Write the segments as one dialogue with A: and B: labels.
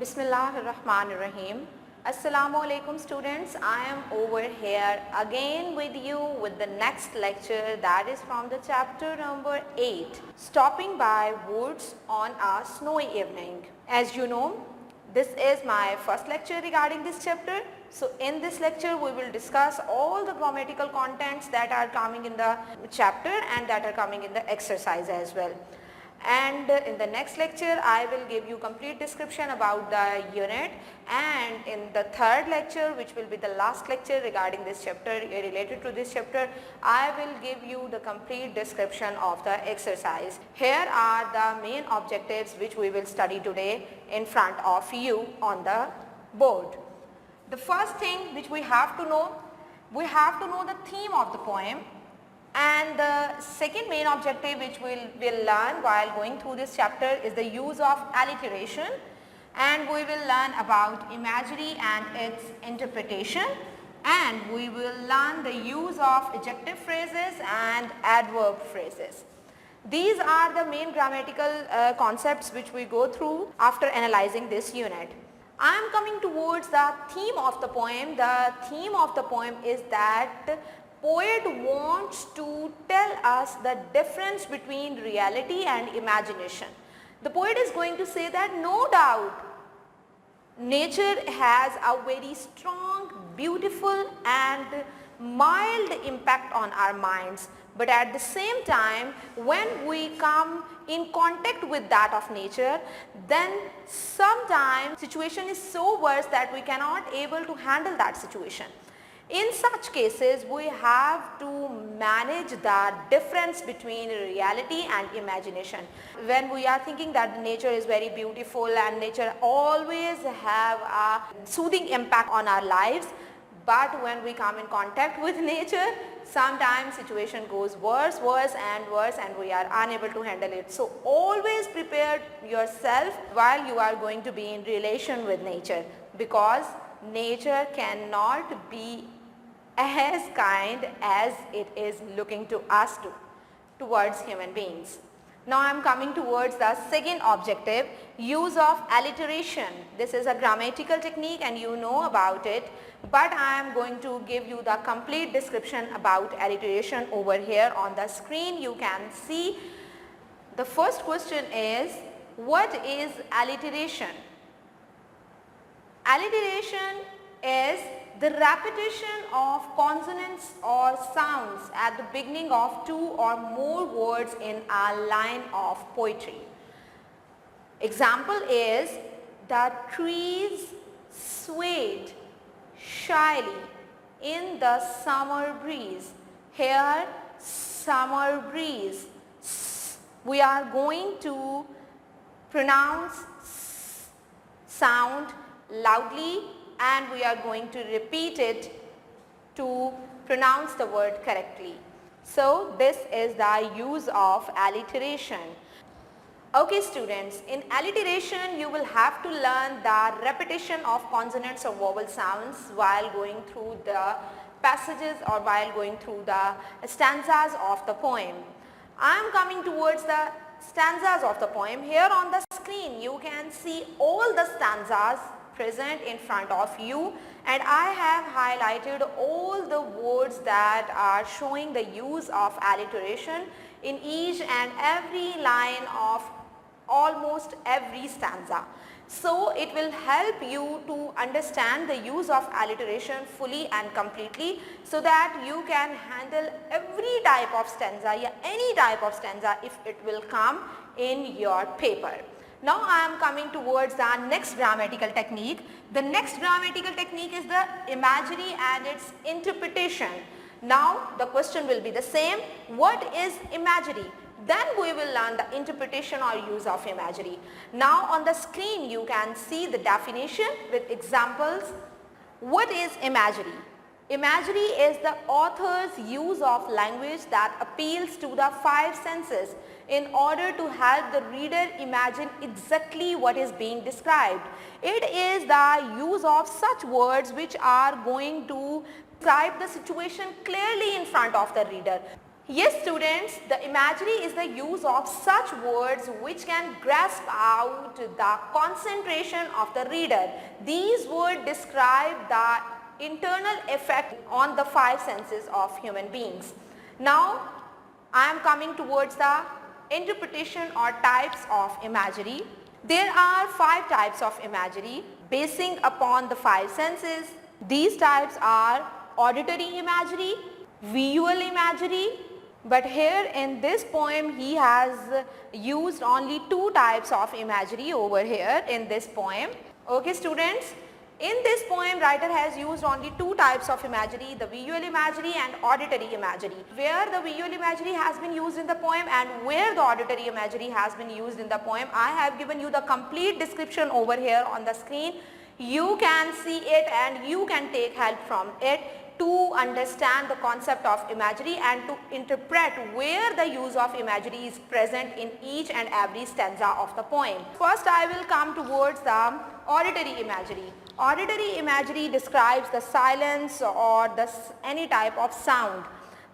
A: Bismillahirrahmanirrahim. Assalamu alaikum students. I am over here again with you with the next lecture, that is from the chapter number 8, stopping by woods on a snowy evening. As you know, this is my first lecture regarding this chapter. So in this lecture we will discuss all the grammatical contents that are coming in the chapter and that are coming in the exercise as well. And in the next lecture I will give you complete description about the unit, and in the third lecture, which will be the last lecture regarding this chapter, related to this chapter, I will give you the complete description of the exercise. Here are the main objectives which we will study today in front of you on the board. The first thing which we have to know the theme of the poem. And the second main objective which we will learn while going through this chapter is the use of alliteration, and we will learn about imagery and its interpretation, and we will learn the use of adjective phrases and adverb phrases. These are the main grammatical concepts which we go through after analyzing this unit. I am coming towards the theme of the poem. The theme of the poem is that poet wants to tell us the difference between reality and imagination. The poet is going to say that no doubt nature has a very strong, beautiful and mild impact on our minds, but at the same time when we come in contact with that of nature, then sometimes situation is so worse that we cannot able to handle that situation. In such cases, we have to manage the difference between reality and imagination. When we are thinking that nature is very beautiful and nature always have a soothing impact on our lives, but when we come in contact with nature, sometimes situation goes worse and we are unable to handle it. So always prepare yourself while you are going to be in relation with nature, because nature cannot be as kind as it is looking to us towards human beings. Now I am coming towards the second objective, use of alliteration. This is a grammatical technique and you know about it, but I am going to give you the complete description about alliteration over here on the screen. You can see the first question is, what is alliteration? Alliteration is the repetition of consonants or sounds at the beginning of two or more words in a line of poetry. Example is, the trees swayed shyly in the summer breeze. Here, summer breeze. We are going to pronounce sound loudly, and we are going to repeat it to pronounce the word correctly. So this is the use of alliteration. Okay students, in alliteration you will have to learn the repetition of consonants or vowel sounds while going through the passages or while going through the stanzas of the poem. I am coming towards the stanzas of the poem. Here on the screen you can see all the stanzas present in front of you, and I have highlighted all the words that are showing the use of alliteration in each and every line of almost every stanza. So it will help you to understand the use of alliteration fully and completely, so that you can handle every type of stanza, any type of stanza if it will come in your paper. Now I am coming towards the next grammatical technique. The next grammatical technique is the imagery and its interpretation. Now the question will be the same. What is imagery? Then we will learn the interpretation or use of imagery. Now on the screen you can see the definition with examples. What is imagery? Imagery is the author's use of language that appeals to the five senses in order to help the reader imagine exactly what is being described. It is the use of such words which are going to describe the situation clearly in front of the reader. Yes students, the imagery is the use of such words which can grasp out the concentration of the reader. These words describe the internal effect on the five senses of human beings. Now I am coming towards the interpretation or types of imagery. There are five types of imagery basing upon the five senses. These types are auditory imagery, visual imagery, but here in this poem he has used only two types of imagery over here in this poem. Okay students, in this poem writer has used only two types of imagery, the visual imagery and auditory imagery. Where the visual imagery has been used in the poem and where the auditory imagery has been used in the poem, I have given you the complete description over here on the screen. You can see it and you can take help from it to understand the concept of imagery and to interpret where the use of imagery is present in each and every stanza of the poem. First I will come towards the auditory imagery. Auditory imagery describes the silence or any type of sound.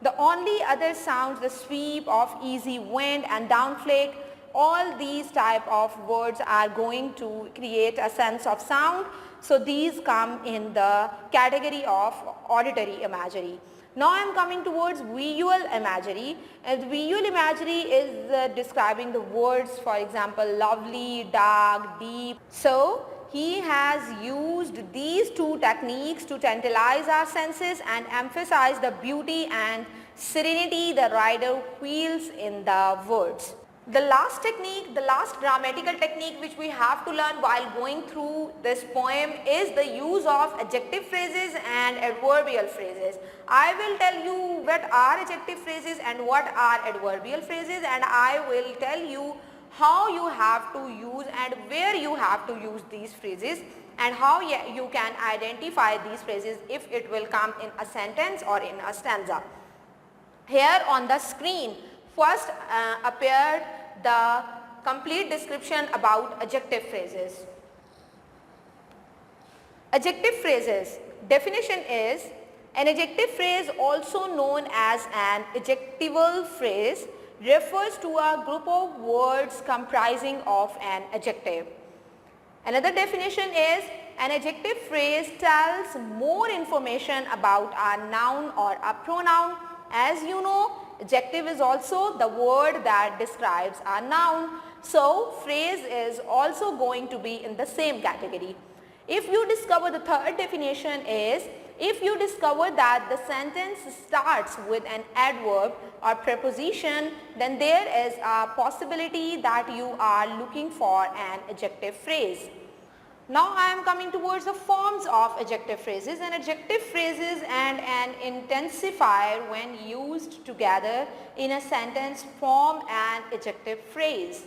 A: The only other sounds, the sweep of easy wind and downflake, all these type of words are going to create a sense of sound. So these come in the category of auditory imagery. Now I am coming towards visual imagery. And visual imagery is describing the words, for example, lovely, dark, deep. So he has used these two techniques to tantalize our senses and emphasize the beauty and serenity the writer feels in the words. The last technique, the last grammatical technique which we have to learn while going through this poem is the use of adjective phrases and adverbial phrases. I will tell you what are adjective phrases and what are adverbial phrases, and I will tell you how you have to use and where you have to use these phrases and how you can identify these phrases if it will come in a sentence or in a stanza. Here on the screen first appeared the complete description about adjective phrases. Adjective phrases. Definition is an adjective phrase, also known as an adjectival phrase, refers to a group of words comprising of an adjective. Another definition is an adjective phrase tells more information about a noun or a pronoun. As you know, adjective is also the word that describes a noun. So phrase is also going to be in the same category. If you discover, the third definition is if you discover that the sentence starts with an adverb or preposition, then there is a possibility that you are looking for an adjective phrase. Now I am coming towards the forms of adjective phrases. An adjective phrases and an intensifier when used together in a sentence form an adjective phrase.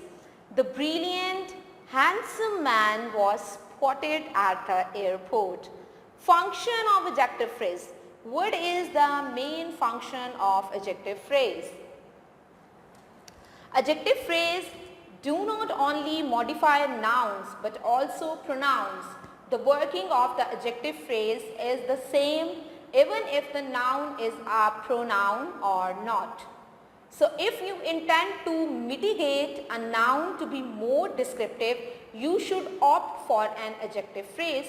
A: The brilliant, handsome man was spotted at the airport. Function of adjective phrase. What is the main function of adjective phrase? Adjective phrase do not only modify nouns but also pronouns. The working of the adjective phrase is the same even if the noun is a pronoun or not. So if you intend to mitigate a noun to be more descriptive, you should opt for an adjective phrase.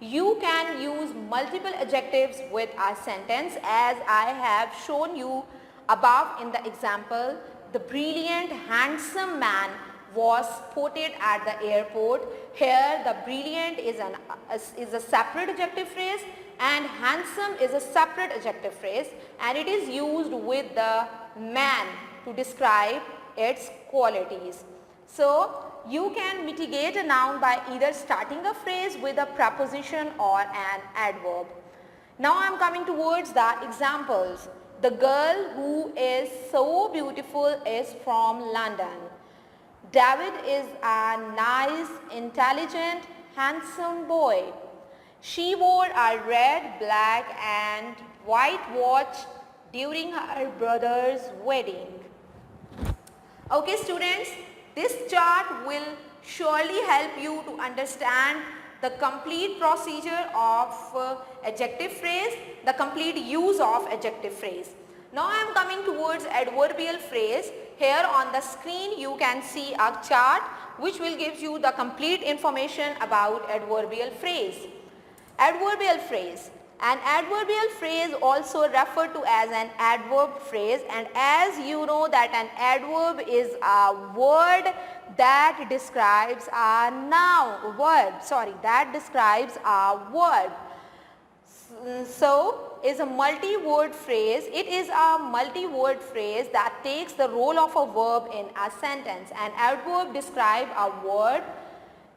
A: You can use multiple adjectives with a sentence as I have shown you above in the example. The brilliant, handsome man was spotted at the airport. Here the brilliant is a separate adjective phrase and handsome is a separate adjective phrase, and it is used with the man to describe its qualities. So you can mitigate a noun by either starting a phrase with a preposition or an adverb. Now I am coming towards the examples. The girl who is so beautiful is from London. David is a nice, intelligent, handsome boy. She wore a red, black and white watch during her brother's wedding. Okay students, this chart will surely help you to understand the complete procedure of adjective phrase, the complete use of adjective phrase. Now I am coming towards adverbial phrase. Here on the screen you can see a chart which will give you the complete information about adverbial phrase. Adverbial phrase. An adverbial phrase also referred to as an adverb phrase, and as you know that an adverb is a word that describes a word. So is a multi-word phrase. It is a multi-word phrase that takes the role of a verb in a sentence. An adverb describes a word,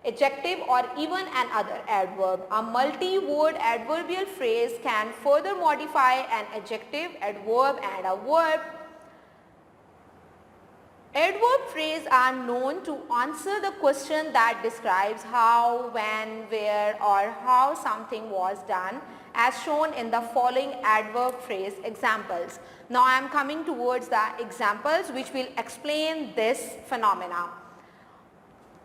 A: adjective or even another adverb. A multi-word adverbial phrase can further modify an adjective, adverb and a verb. Adverb phrases are known to answer the question that describes how, when, where or how something was done, as shown in the following adverb phrase examples. Now I am coming towards the examples which will explain this phenomena.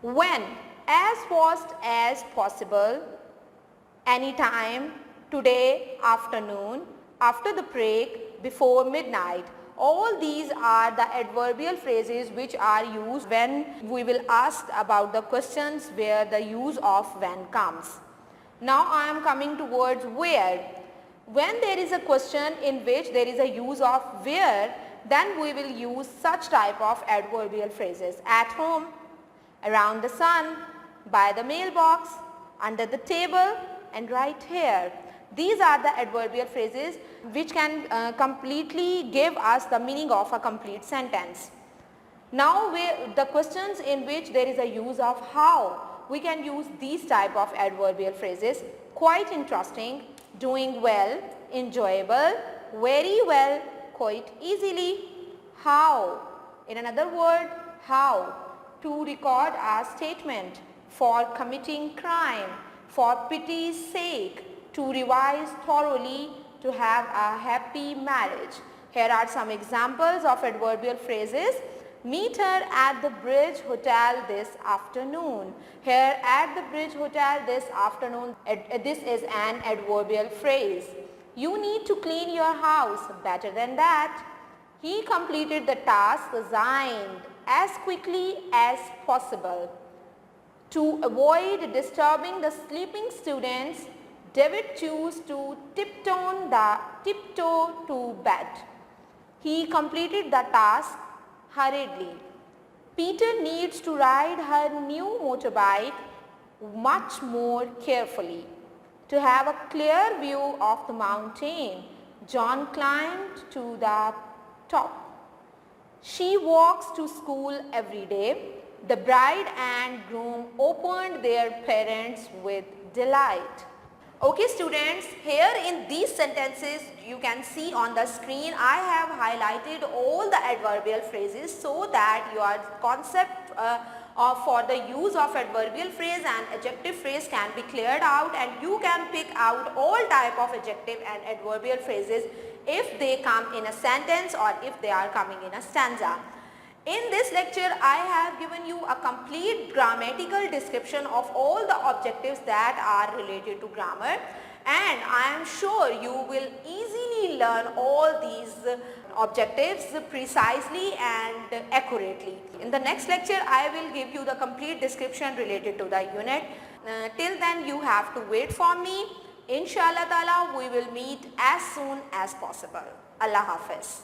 A: When, as fast as possible, anytime, today, afternoon, after the break, before midnight. All these are the adverbial phrases which are used when we will ask about the questions where the use of when comes. Now I am coming towards where. When there is a question in which there is a use of where, then we will use such type of adverbial phrases. At home, around the sun, by the mailbox, under the table and right here. These are the adverbial phrases which can completely give us the meaning of a complete sentence. Now the questions in which there is a use of how, we can use these type of adverbial phrases. Quite interesting, doing well, enjoyable, very well, quite easily. How, in another word, how, to record a statement, for committing crime, for pity's sake, to revise thoroughly, to have a happy marriage. Here are some examples of adverbial phrases. Meet her at the Bridge Hotel this afternoon. Here, at the Bridge Hotel this afternoon, this is an adverbial phrase. You need to clean your house. Better than that. He completed the task assigned as quickly as possible. To avoid disturbing the sleeping students, David chose to tiptoe to bed. He completed the task hurriedly. Peter needs to ride her new motorbike much more carefully. To have a clear view of the mountain, John climbed to the top. She walks to school every day. The bride and groom opened their parents with delight. Okay students, here in these sentences you can see on the screen I have highlighted all the adverbial phrases so that your concept for the use of adverbial phrase and adjective phrase can be cleared out, and you can pick out all type of adjective and adverbial phrases if they come in a sentence or if they are coming in a stanza. In this lecture, I have given you a complete grammatical description of all the objectives that are related to grammar, and I am sure you will easily learn all these objectives precisely and accurately. In the next lecture, I will give you the complete description related to the unit. Till then, you have to wait for me. Inshallah Ta'ala, we will meet as soon as possible. Allah Hafiz.